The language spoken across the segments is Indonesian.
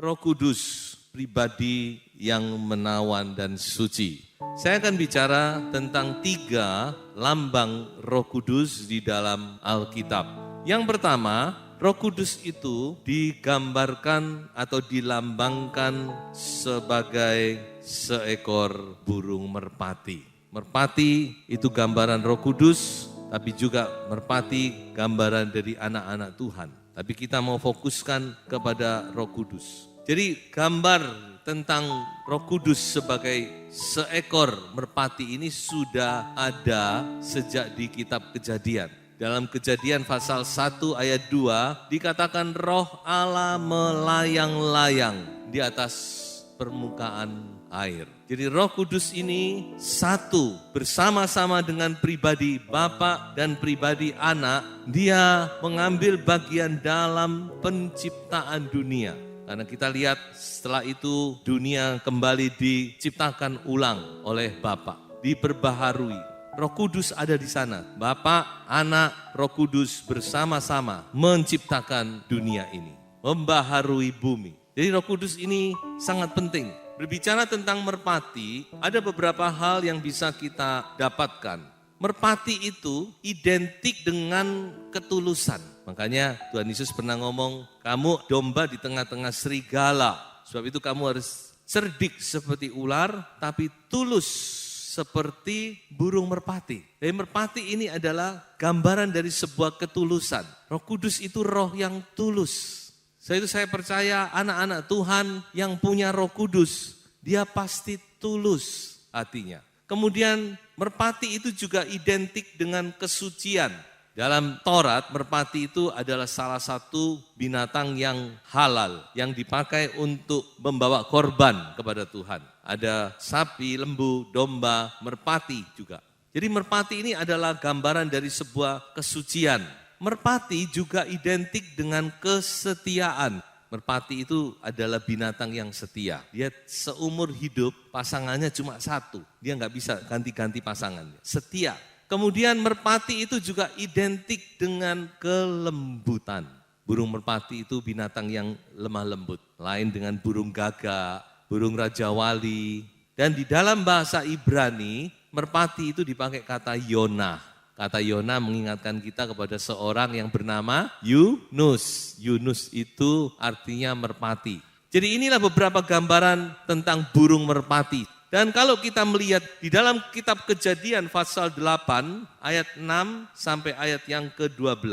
Roh Kudus, pribadi yang menawan dan suci. Saya akan bicara tentang 3 lambang Roh Kudus di dalam Alkitab. Yang pertama, Roh Kudus itu digambarkan atau dilambangkan sebagai seekor burung merpati. Merpati itu gambaran Roh Kudus, tapi juga merpati gambaran dari anak-anak Tuhan. Tapi kita mau fokuskan kepada Roh Kudus. Jadi gambar tentang Roh Kudus sebagai seekor merpati ini sudah ada sejak di kitab Kejadian. Dalam Kejadian pasal 1 ayat 2 dikatakan Roh Allah melayang-layang di atas permukaan air. Jadi Roh Kudus ini satu bersama-sama dengan pribadi Bapa dan pribadi Anak, dia mengambil bagian dalam penciptaan dunia. Karena kita lihat setelah itu dunia kembali diciptakan ulang oleh Bapa, diperbaharui. Roh Kudus ada di sana. Bapa, Anak, Roh Kudus bersama-sama menciptakan dunia ini, membaharui bumi. Jadi Roh Kudus ini sangat penting. Berbicara tentang merpati, ada beberapa hal yang bisa kita dapatkan. Merpati itu identik dengan ketulusan. Makanya Tuhan Yesus pernah ngomong, kamu domba di tengah-tengah serigala. Sebab itu kamu harus cerdik seperti ular, tapi tulus seperti burung merpati. Jadi merpati ini adalah gambaran dari sebuah ketulusan. Roh Kudus itu roh yang tulus. Saya percaya anak-anak Tuhan yang punya Roh Kudus, dia pasti tulus hatinya. Kemudian merpati itu juga identik dengan kesucian. Dalam Taurat, merpati itu adalah salah satu binatang yang halal, yang dipakai untuk membawa korban kepada Tuhan. Ada sapi, lembu, domba, merpati juga. Jadi merpati ini adalah gambaran dari sebuah kesucian. Merpati juga identik dengan kesetiaan. Merpati itu adalah binatang yang setia. Dia seumur hidup pasangannya cuma satu. Dia nggak bisa ganti-ganti pasangannya. Setia. Kemudian merpati itu juga identik dengan kelembutan. Burung merpati itu binatang yang lemah lembut. Lain dengan burung gagak, burung raja wali. Dan di dalam bahasa Ibrani, merpati itu dipakai kata Yonah. Kata Yonah mengingatkan kita kepada seorang yang bernama Yunus. Yunus itu artinya merpati. Jadi inilah beberapa gambaran tentang burung merpati. Dan kalau kita melihat di dalam kitab Kejadian pasal 8 ayat 6 sampai ayat yang ke-12.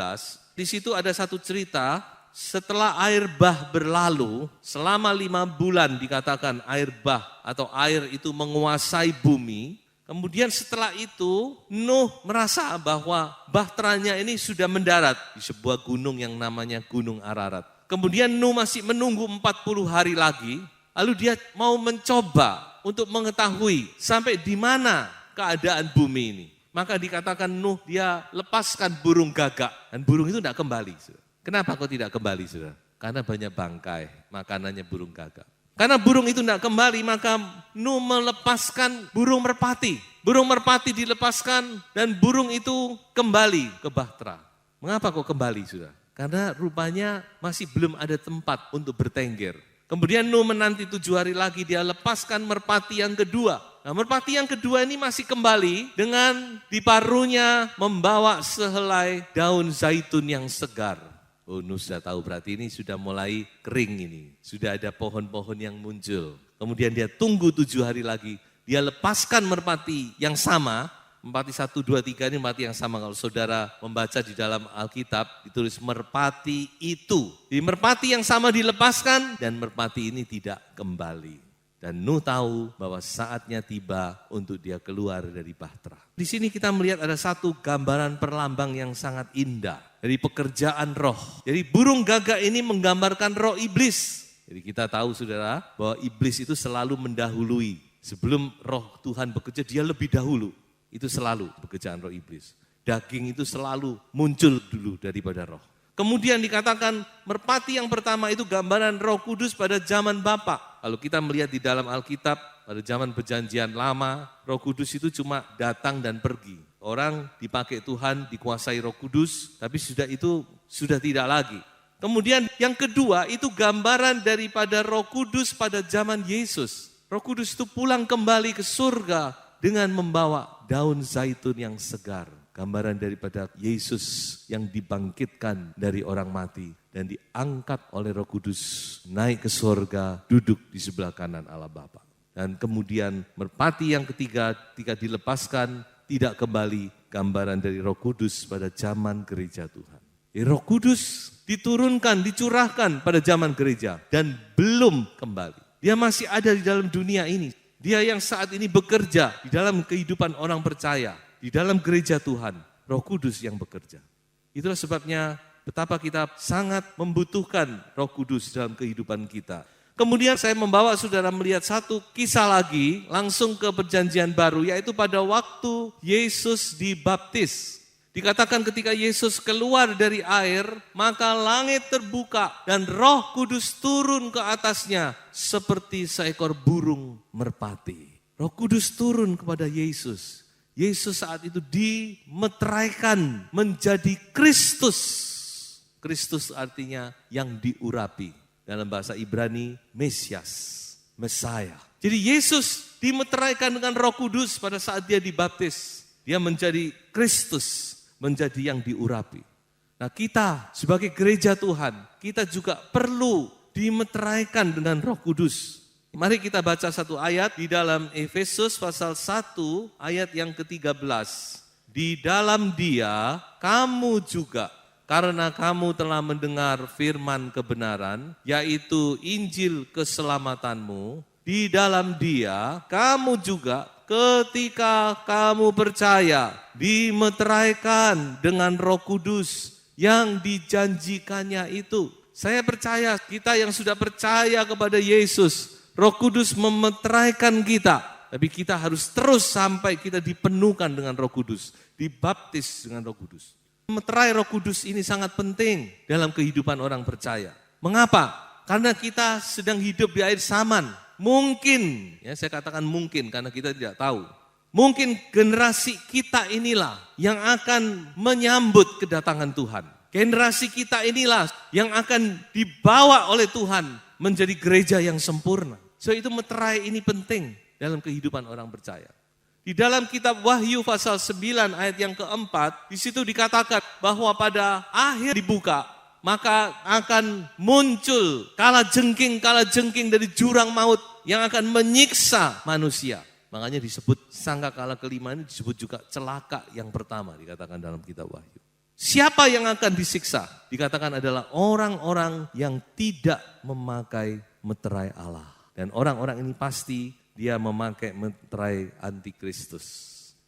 Di situ ada satu cerita setelah air bah berlalu selama 5 bulan dikatakan air bah atau air itu menguasai bumi. Kemudian setelah itu Nuh merasa bahwa bahteranya ini sudah mendarat di sebuah gunung yang namanya Gunung Ararat. Kemudian Nuh masih menunggu 40 hari lagi, lalu dia mau mencoba untuk mengetahui sampai di mana keadaan bumi ini. Maka dikatakan Nuh dia lepaskan burung gagak dan burung itu tidak kembali. Kenapa kok tidak kembali, saudara? Karena banyak bangkai makanannya burung gagak. Karena burung itu tidak kembali, maka Nuh melepaskan burung merpati. Burung merpati dilepaskan dan burung itu kembali ke bahtera. Mengapa kok kembali, saudara? Karena rupanya masih belum ada tempat untuk bertengger. Kemudian Nuh menanti 7 hari lagi, dia lepaskan merpati yang kedua. Nah, merpati yang kedua ini masih kembali dengan di paruhnya membawa sehelai daun zaitun yang segar. Oh, Nuh sudah tahu berarti ini sudah mulai kering ini. Sudah ada pohon-pohon yang muncul. Kemudian dia tunggu 7 hari lagi. Dia lepaskan merpati yang sama. Merpati 1, 2, 3 ini merpati yang sama. Kalau saudara membaca di dalam Alkitab ditulis merpati itu. Di merpati yang sama dilepaskan dan merpati ini tidak kembali. Dan Nuh tahu bahwa saatnya tiba untuk dia keluar dari bahtera. Di sini kita melihat ada satu gambaran perlambang yang sangat indah dari pekerjaan roh. Jadi burung gagak ini menggambarkan roh iblis. Jadi kita tahu saudara bahwa iblis itu selalu mendahului. Sebelum roh Tuhan bekerja, dia lebih dahulu. Itu selalu pekerjaan roh iblis. Daging itu selalu muncul dulu daripada roh. Kemudian dikatakan merpati yang pertama itu gambaran Roh Kudus pada zaman Bapa. Kalau kita melihat di dalam Alkitab, pada zaman perjanjian lama, Roh Kudus itu cuma datang dan pergi. Orang dipakai Tuhan, dikuasai Roh Kudus, tapi sudah tidak lagi. Kemudian yang kedua itu gambaran daripada Roh Kudus pada zaman Yesus. Roh Kudus itu pulang kembali ke surga dengan membawa daun zaitun yang segar. Gambaran daripada Yesus yang dibangkitkan dari orang mati dan diangkat oleh Roh Kudus naik ke surga, duduk di sebelah kanan Allah Bapa. Dan kemudian merpati yang ketiga ketika dilepaskan tidak kembali, gambaran dari Roh Kudus pada zaman gereja Tuhan. Roh Kudus diturunkan, dicurahkan pada zaman gereja dan belum kembali. Dia masih ada di dalam dunia ini. Dia yang saat ini bekerja di dalam kehidupan orang percaya, di dalam gereja Tuhan. Roh Kudus yang bekerja. Itulah sebabnya betapa kita sangat membutuhkan Roh Kudus dalam kehidupan kita. Kemudian saya membawa saudara melihat satu kisah lagi langsung ke perjanjian baru, yaitu pada waktu Yesus dibaptis. Dikatakan ketika Yesus keluar dari air, maka langit terbuka dan Roh Kudus turun ke atasnya seperti seekor burung merpati. Roh Kudus turun kepada Yesus. Yesus saat itu dimeteraikan menjadi Kristus. Kristus artinya yang diurapi. Dalam bahasa Ibrani, Mesias, Messiah. Jadi Yesus dimeteraikan dengan Roh Kudus pada saat dia dibaptis. Dia menjadi Kristus. Menjadi yang diurapi. Nah kita sebagai gereja Tuhan, kita juga perlu dimeteraikan dengan Roh Kudus. Mari kita baca satu ayat di dalam Efesus pasal 1 ayat yang ke-13. Di dalam Dia kamu juga, karena kamu telah mendengar firman kebenaran, yaitu Injil keselamatanmu, di dalam Dia kamu juga ketika kamu percaya, dimeteraikan dengan Roh Kudus yang dijanjikannya itu. Saya percaya kita yang sudah percaya kepada Yesus, Roh Kudus memeteraikan kita. Tapi kita harus terus sampai kita dipenuhkan dengan Roh Kudus, dibaptis dengan Roh Kudus. Meterai Roh Kudus ini sangat penting dalam kehidupan orang percaya. Mengapa? Karena kita sedang hidup di akhir zaman. Mungkin, ya saya katakan mungkin karena kita tidak tahu. Mungkin generasi kita inilah yang akan menyambut kedatangan Tuhan. Generasi kita inilah yang akan dibawa oleh Tuhan menjadi gereja yang sempurna. So itu meterai ini penting dalam kehidupan orang percaya. Di dalam kitab Wahyu pasal 9 ayat yang keempat, di situ dikatakan bahwa pada akhir dibuka, maka akan muncul kalajengking dari jurang maut yang akan menyiksa manusia. Makanya disebut sangkakala kelima ini disebut juga celaka yang pertama dikatakan dalam kitab Wahyu. Siapa yang akan disiksa? Dikatakan adalah orang-orang yang tidak memakai meterai Allah. Dan orang-orang ini pasti dia memakai meterai antikristus.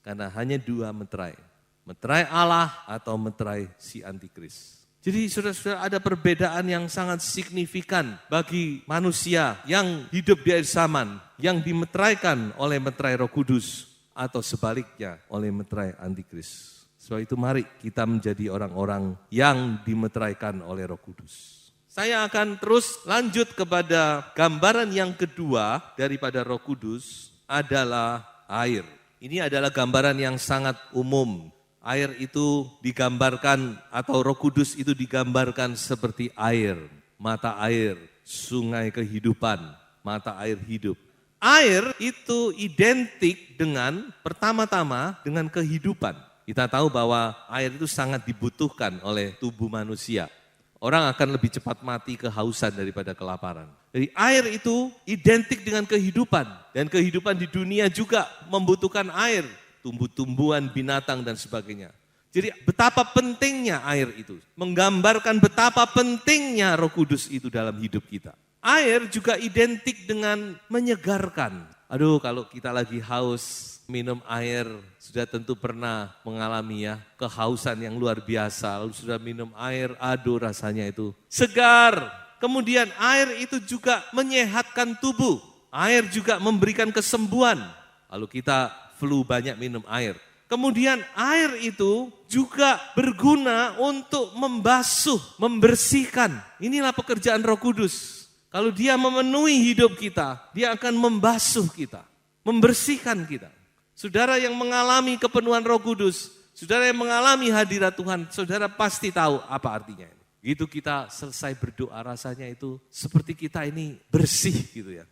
Karena hanya dua meterai. Meterai Allah atau meterai si antikris. Jadi saudara-saudara ada perbedaan yang sangat signifikan bagi manusia yang hidup di akhir zaman. Yang dimeteraikan oleh meterai Roh Kudus atau sebaliknya oleh meterai antikris. Sebab itu mari kita menjadi orang-orang yang dimeteraikan oleh Roh Kudus. Saya akan terus lanjut kepada gambaran yang kedua daripada Roh Kudus adalah air. Ini adalah gambaran yang sangat umum. Air itu digambarkan atau Roh Kudus itu digambarkan seperti air, mata air, sungai kehidupan, mata air hidup. Air itu identik dengan pertama-tama dengan kehidupan. Kita tahu bahwa air itu sangat dibutuhkan oleh tubuh manusia. Orang akan lebih cepat mati kehausan daripada kelaparan. Jadi air itu identik dengan kehidupan. Dan kehidupan di dunia juga membutuhkan air. Tumbuh-tumbuhan, binatang dan sebagainya. Jadi betapa pentingnya air itu. Menggambarkan betapa pentingnya Roh Kudus itu dalam hidup kita. Air juga identik dengan menyegarkan. Aduh kalau kita lagi haus, minum air, sudah tentu pernah mengalami ya, kehausan yang luar biasa. Lalu sudah minum air, aduh rasanya itu segar. Kemudian air itu juga menyehatkan tubuh. Air juga memberikan kesembuhan. Lalu kita flu banyak minum air. Kemudian air itu juga berguna untuk membasuh, membersihkan. Inilah pekerjaan Roh Kudus. Kalau dia memenuhi hidup kita, dia akan membasuh kita, membersihkan kita. Saudara yang mengalami kepenuhan Roh Kudus, saudara yang mengalami hadirat Tuhan, saudara pasti tahu apa artinya. Gitu kita selesai berdoa rasanya itu seperti kita ini bersih gitu ya.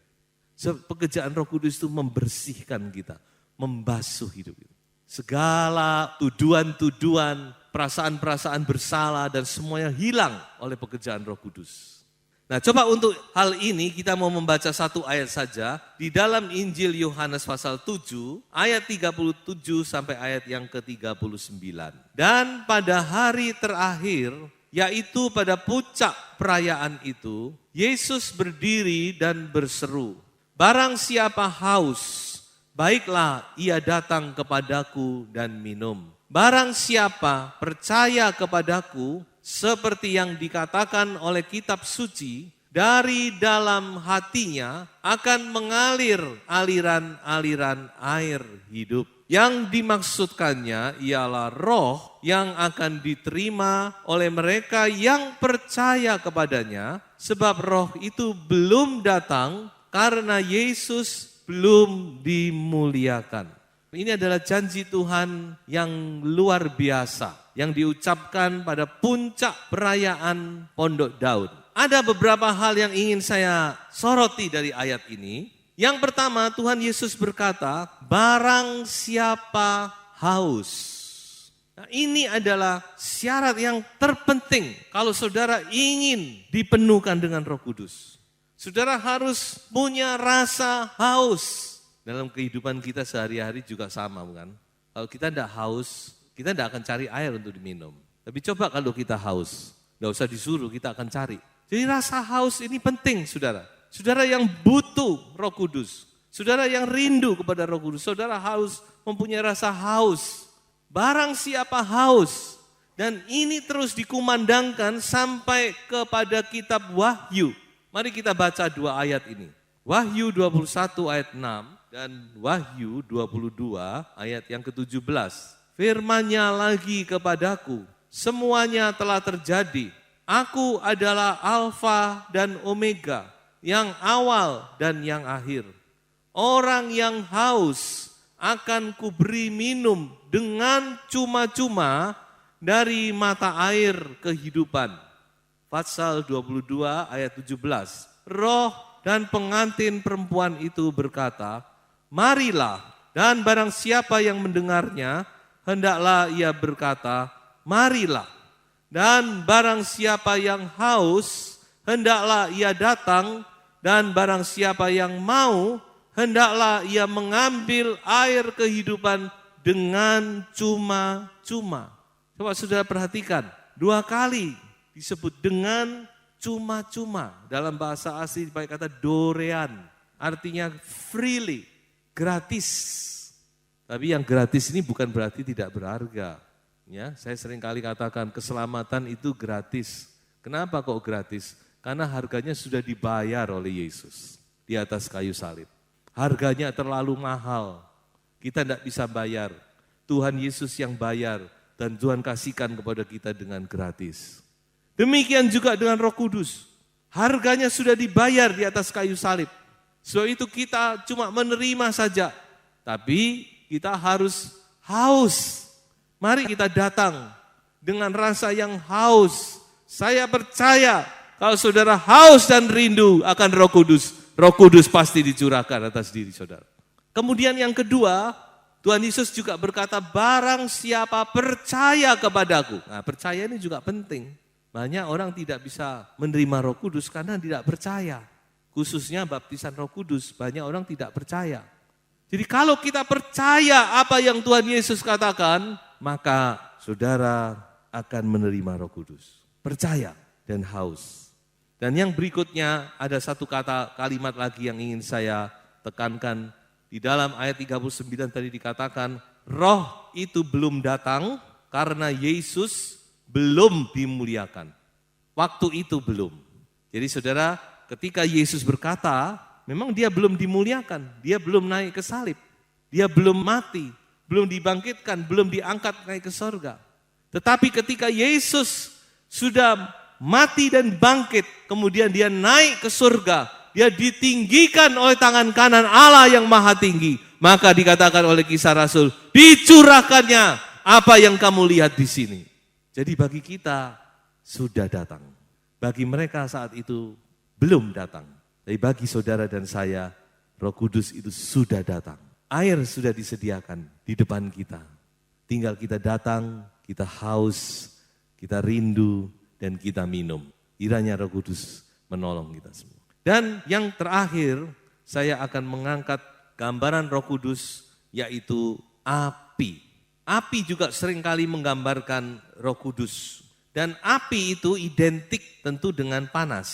Pekerjaan Roh Kudus itu membersihkan kita, membasuh hidup kita. Segala tuduhan-tuduhan, perasaan-perasaan bersalah dan semuanya hilang oleh pekerjaan Roh Kudus. Nah, coba untuk hal ini kita mau membaca satu ayat saja di dalam Injil Yohanes pasal 7 ayat 37 sampai ayat yang ke-39. Dan pada hari terakhir, yaitu pada puncak perayaan itu, Yesus berdiri dan berseru, "Barang siapa haus, baiklah ia datang kepadaku dan minum. Barang siapa percaya kepadaku, seperti yang dikatakan oleh kitab suci, dari dalam hatinya akan mengalir aliran-aliran air hidup." Yang dimaksudkannya ialah roh yang akan diterima oleh mereka yang percaya kepadanya, sebab roh itu belum datang karena Yesus belum dimuliakan. Ini adalah janji Tuhan yang luar biasa, yang diucapkan pada puncak perayaan Pondok Daud. Ada beberapa hal yang ingin saya soroti dari ayat ini. Yang pertama, Tuhan Yesus berkata, barang siapa haus. Nah, ini adalah syarat yang terpenting kalau saudara ingin dipenuhkan dengan Roh Kudus. Saudara harus punya rasa haus. Dalam kehidupan kita sehari-hari juga sama, bukan? Kalau kita tidak haus, kita tidak akan cari air untuk diminum. Tapi coba kalau kita haus, tidak usah disuruh, kita akan cari. Jadi rasa haus ini penting, saudara. Saudara yang butuh Roh Kudus, saudara yang rindu kepada Roh Kudus, saudara harus mempunyai rasa haus. Barang siapa haus, dan ini terus dikumandangkan sampai kepada kitab Wahyu. Mari kita baca dua ayat ini. Wahyu 21 ayat 6 dan Wahyu 22 ayat yang ke-17. Firman-Nya lagi kepadaku, semuanya telah terjadi. Aku adalah Alfa dan Omega, yang awal dan yang akhir. Orang yang haus akan kuberi minum dengan cuma-cuma dari mata air kehidupan. Pasal 22 ayat 17. Roh dan pengantin perempuan itu berkata, marilah, dan barang siapa yang mendengarnya, hendaklah ia berkata, marilah. Dan barang siapa yang haus, hendaklah ia datang, dan barang siapa yang mau, hendaklah ia mengambil air kehidupan dengan cuma-cuma. Coba saudara perhatikan, dua kali disebut dengan cuma-cuma. Dalam bahasa asli dipakai kata dorean, artinya freely, gratis. Tapi yang gratis ini bukan berarti tidak berharga. Ya, saya sering kali katakan keselamatan itu gratis. Kenapa kok gratis? Karena harganya sudah dibayar oleh Yesus di atas kayu salib. Harganya terlalu mahal, kita tidak bisa bayar. Tuhan Yesus yang bayar dan Tuhan kasihkan kepada kita dengan gratis. Demikian juga dengan Roh Kudus. Harganya sudah dibayar di atas kayu salib. Sebab itu kita cuma menerima saja. Tapi kita harus haus. Mari kita datang dengan rasa yang haus. Saya percaya kalau saudara haus dan rindu akan Roh Kudus pasti dicurahkan atas diri saudara. Kemudian yang kedua, Tuhan Yesus juga berkata, barang siapa percaya kepadaku. Nah, percaya ini juga penting. Banyak orang tidak bisa menerima Roh Kudus karena tidak percaya. Khususnya baptisan Roh Kudus, banyak orang tidak percaya. Jadi kalau kita percaya apa yang Tuhan Yesus katakan, maka saudara akan menerima Roh Kudus. Percaya dan haus. Dan yang berikutnya ada satu kalimat lagi yang ingin saya tekankan. Di dalam ayat 39 tadi dikatakan, roh itu belum datang karena Yesus belum dimuliakan. Waktu itu belum. Jadi saudara, ketika Yesus berkata, memang dia belum dimuliakan, dia belum naik ke salib, dia belum mati, belum dibangkitkan, belum diangkat naik ke sorga. Tetapi ketika Yesus sudah mati dan bangkit, kemudian dia naik ke surga, dia ditinggikan oleh tangan kanan Allah yang maha tinggi. Maka dikatakan oleh Kisah Rasul, dicurahkannya apa yang kamu lihat di sini. Jadi bagi kita sudah datang. Bagi mereka saat itu belum datang. Tapi bagi saudara dan saya, Roh Kudus itu sudah datang. Air sudah disediakan di depan kita. Tinggal kita datang, kita haus, kita rindu, dan kita minum. Kiranya Roh Kudus menolong kita semua. Dan yang terakhir, saya akan mengangkat gambaran Roh Kudus, yaitu api. Api juga seringkali menggambarkan Roh Kudus. Dan api itu identik tentu dengan panas.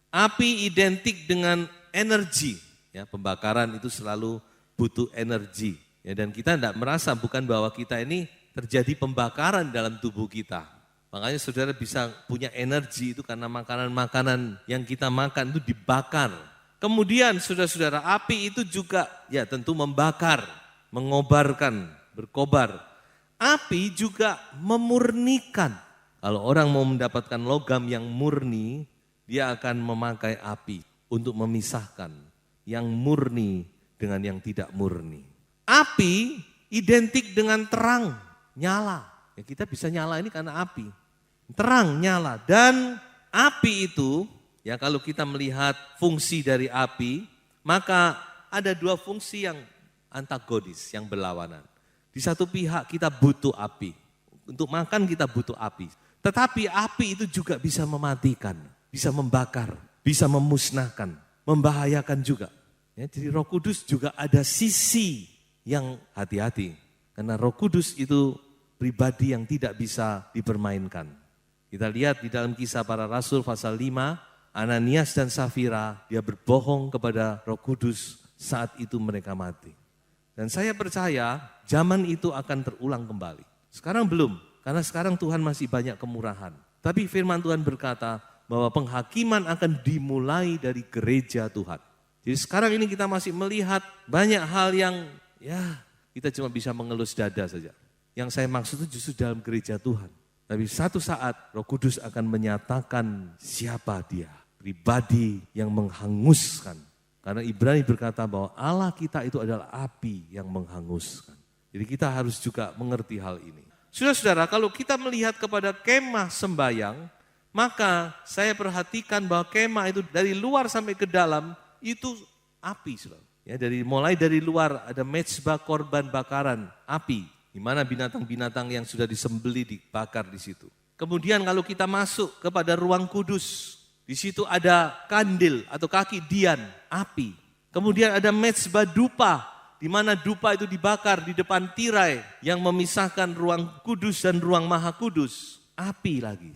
Api identik dengan energi. Ya, pembakaran itu selalu butuh energi. Ya, dan kita tidak merasa bukan bahwa kita ini terjadi pembakaran dalam tubuh kita. Makanya saudara bisa punya energi itu karena makanan-makanan yang kita makan itu dibakar. Kemudian saudara-saudara, api itu juga ya tentu membakar, mengobarkan, berkobar. Api juga memurnikan. Kalau orang mau mendapatkan logam yang murni, dia akan memakai api untuk memisahkan yang murni dengan yang tidak murni. Api identik dengan terang, nyala. Ya, kita bisa nyala ini karena api. Terang, nyala. Dan api itu, ya kalau kita melihat fungsi dari api, maka ada dua fungsi yang antagonis, yang berlawanan. Di satu pihak kita butuh api. Untuk makan kita butuh api. Tetapi api itu juga bisa mematikan, bisa membakar, bisa memusnahkan, membahayakan juga. Ya, jadi Roh Kudus juga ada sisi yang hati-hati. Karena Roh Kudus itu pribadi yang tidak bisa dipermainkan. Kita lihat di dalam Kisah Para Rasul pasal 5, Ananias dan Safira, dia berbohong kepada Roh Kudus saat itu mereka mati. Dan saya percaya zaman itu akan terulang kembali. Sekarang belum, karena sekarang Tuhan masih banyak kemurahan. Tapi firman Tuhan berkata bahwa penghakiman akan dimulai dari gereja Tuhan. Jadi sekarang ini kita masih melihat banyak hal yang ya kita cuma bisa mengelus dada saja. Yang saya maksud itu justru dalam gereja Tuhan. Tapi satu saat Roh Kudus akan menyatakan siapa dia. Pribadi yang menghanguskan. Karena Ibrani berkata bahwa Allah kita itu adalah api yang menghanguskan. Jadi kita harus juga mengerti hal ini. Saudara-saudara, kalau kita melihat kepada kemah sembayang, maka saya perhatikan bahwa kemah itu dari luar sampai ke dalam itu api. Saudara. Ya, mulai dari luar ada mezbah korban bakaran, api. Di mana binatang-binatang yang sudah disembelih dibakar di situ. Kemudian kalau kita masuk kepada ruang kudus, di situ ada kandil atau kaki dian, api. Kemudian ada mezbah dupa, di mana dupa itu dibakar di depan tirai yang memisahkan ruang kudus dan ruang maha kudus. Api lagi.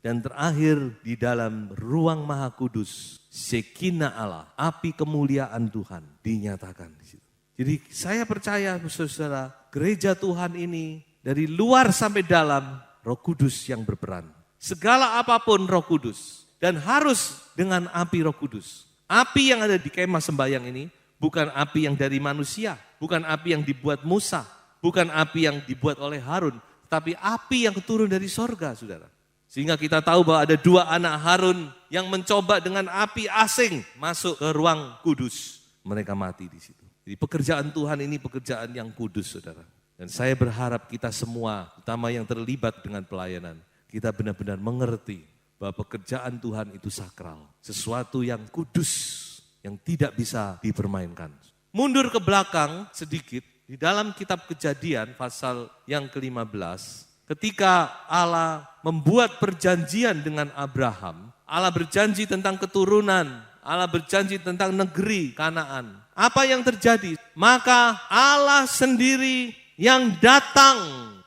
Dan terakhir di dalam ruang maha kudus, Shekinah Allah, api kemuliaan Tuhan dinyatakan di situ. Jadi saya percaya saudara, gereja Tuhan ini dari luar sampai dalam Roh Kudus yang berperan. Segala apapun Roh Kudus. Dan harus dengan api Roh Kudus. Api yang ada di kemah sembayang ini bukan api yang dari manusia, bukan api yang dibuat Musa, bukan api yang dibuat oleh Harun, tapi api yang turun dari sorga, saudara. Sehingga kita tahu bahwa ada dua anak Harun yang mencoba dengan api asing masuk ke ruang kudus. Mereka mati di situ. Jadi pekerjaan Tuhan ini pekerjaan yang kudus, saudara. Dan saya berharap kita semua, terutama yang terlibat dengan pelayanan, kita benar-benar mengerti bahwa pekerjaan Tuhan itu sakral. Sesuatu yang kudus, yang tidak bisa dipermainkan. Mundur ke belakang sedikit, di dalam kitab Kejadian pasal yang ke-15, ketika Allah membuat perjanjian dengan Abraham, Allah berjanji tentang keturunan, Allah berjanji tentang negeri Kanaan. Apa yang terjadi? Maka Allah sendiri yang datang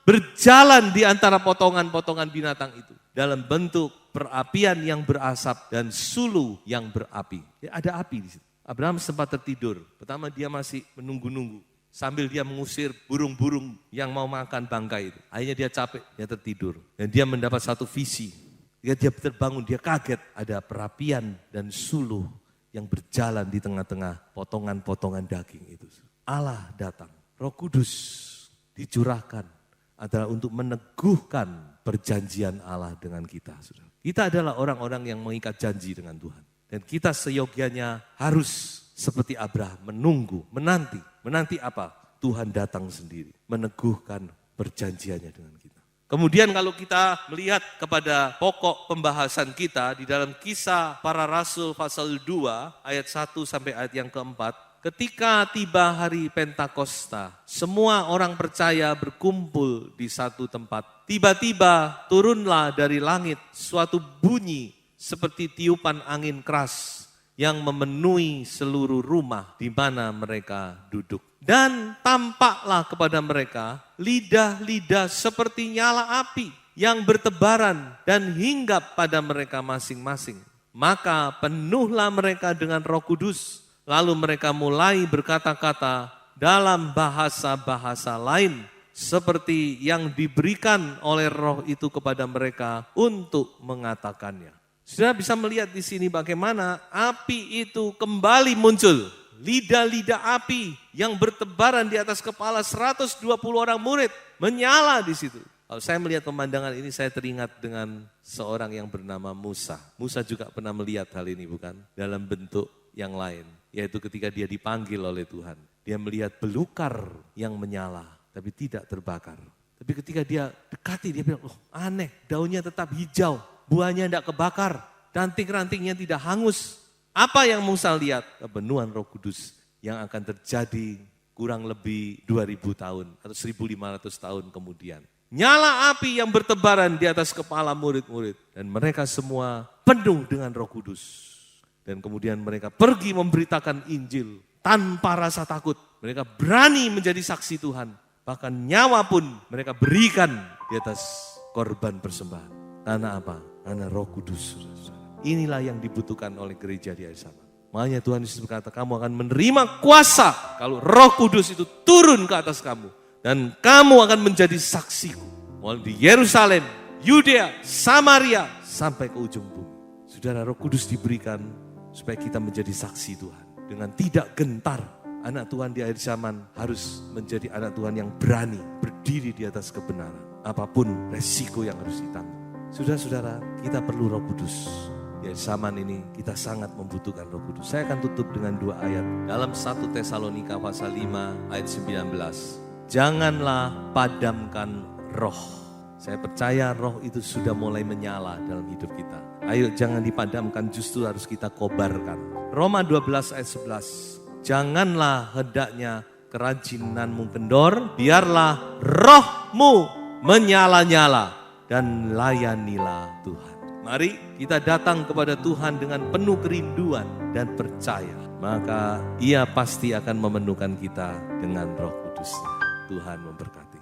berjalan di antara potongan-potongan binatang itu. Dalam bentuk perapian yang berasap dan sulu yang berapi. Ya, ada api di situ. Abraham sempat tertidur. Pertama dia masih menunggu-nunggu. Sambil dia mengusir burung-burung yang mau makan bangkai itu. Akhirnya dia capek, dia tertidur. Dan dia mendapat satu visi. Ketika dia terbangun, dia kaget ada perapian dan suluh yang berjalan di tengah-tengah potongan-potongan daging itu. Allah datang, Roh Kudus dicurahkan adalah untuk meneguhkan perjanjian Allah dengan kita. Saudara. Kita adalah orang-orang yang mengikat janji dengan Tuhan. Dan kita seyogianya harus seperti Abraham menunggu, menanti. Menanti apa? Tuhan datang sendiri, meneguhkan perjanjiannya dengan kita. Kemudian kalau kita melihat kepada pokok pembahasan kita di dalam Kisah Para Rasul pasal 2 ayat 1 sampai ayat yang keempat. Ketika tiba hari Pentakosta, semua orang percaya berkumpul di satu tempat. Tiba-tiba turunlah dari langit suatu bunyi seperti tiupan angin keras yang memenuhi seluruh rumah di mana mereka duduk. Dan tampaklah kepada mereka lidah-lidah seperti nyala api yang bertebaran dan hinggap pada mereka masing-masing. Maka penuhlah mereka dengan Roh Kudus. Lalu mereka mulai berkata-kata dalam bahasa-bahasa lain seperti yang diberikan oleh Roh itu kepada mereka untuk mengatakannya. Saudara bisa melihat di sini bagaimana api itu kembali muncul. Lidah-lidah api yang bertebaran di atas kepala 120 orang murid menyala di situ. Kalau saya melihat pemandangan ini saya teringat dengan seorang yang bernama Musa. Musa juga pernah melihat hal ini bukan? Dalam bentuk yang lain. Yaitu ketika dia dipanggil oleh Tuhan. Dia melihat belukar yang menyala tapi tidak terbakar. Tapi ketika dia dekati dia bilang, oh aneh daunnya tetap hijau. Buahnya tidak kebakar. Ranting-rantingnya tidak hangus. Apa yang Musa lihat? Kepenuhan Roh Kudus yang akan terjadi kurang lebih 2000 tahun atau 1500 tahun kemudian. Nyala api yang bertebaran di atas kepala murid-murid. Dan mereka semua penuh dengan Roh Kudus. Dan kemudian mereka pergi memberitakan Injil tanpa rasa takut. Mereka berani menjadi saksi Tuhan. Bahkan nyawa pun mereka berikan di atas korban persembahan. Karena apa? Karena Roh Kudus. Inilah yang dibutuhkan oleh gereja di akhir zaman. Makanya Tuhan Yesus berkata, kamu akan menerima kuasa kalau Roh Kudus itu turun ke atas kamu. Dan kamu akan menjadi saksiku. Mulai di Yerusalem, Yudea, Samaria, sampai ke ujung bumi. Saudara, Roh Kudus diberikan supaya kita menjadi saksi Tuhan. Dengan tidak gentar, anak Tuhan di akhir zaman harus menjadi anak Tuhan yang berani berdiri di atas kebenaran. Apapun resiko yang harus ditanggung. Saudara-saudara, kita perlu Roh Kudus. Di zaman ini kita sangat membutuhkan Roh Kudus. Saya akan tutup dengan 2 ayat. Dalam 1 Tesalonika pasal 5 ayat 19. Janganlah padamkan roh. Saya percaya roh itu sudah mulai menyala dalam hidup kita. Ayo jangan dipadamkan, justru harus kita kobarkan. Roma 12 ayat 11. Janganlah hendaknya kerajinanmu kendor, biarlah rohmu menyala-nyala dan layanilah Tuhan. Mari kita datang kepada Tuhan dengan penuh kerinduan dan percaya. Maka Ia pasti akan memenuhkan kita dengan Roh Kudus-Nya. Tuhan memberkati.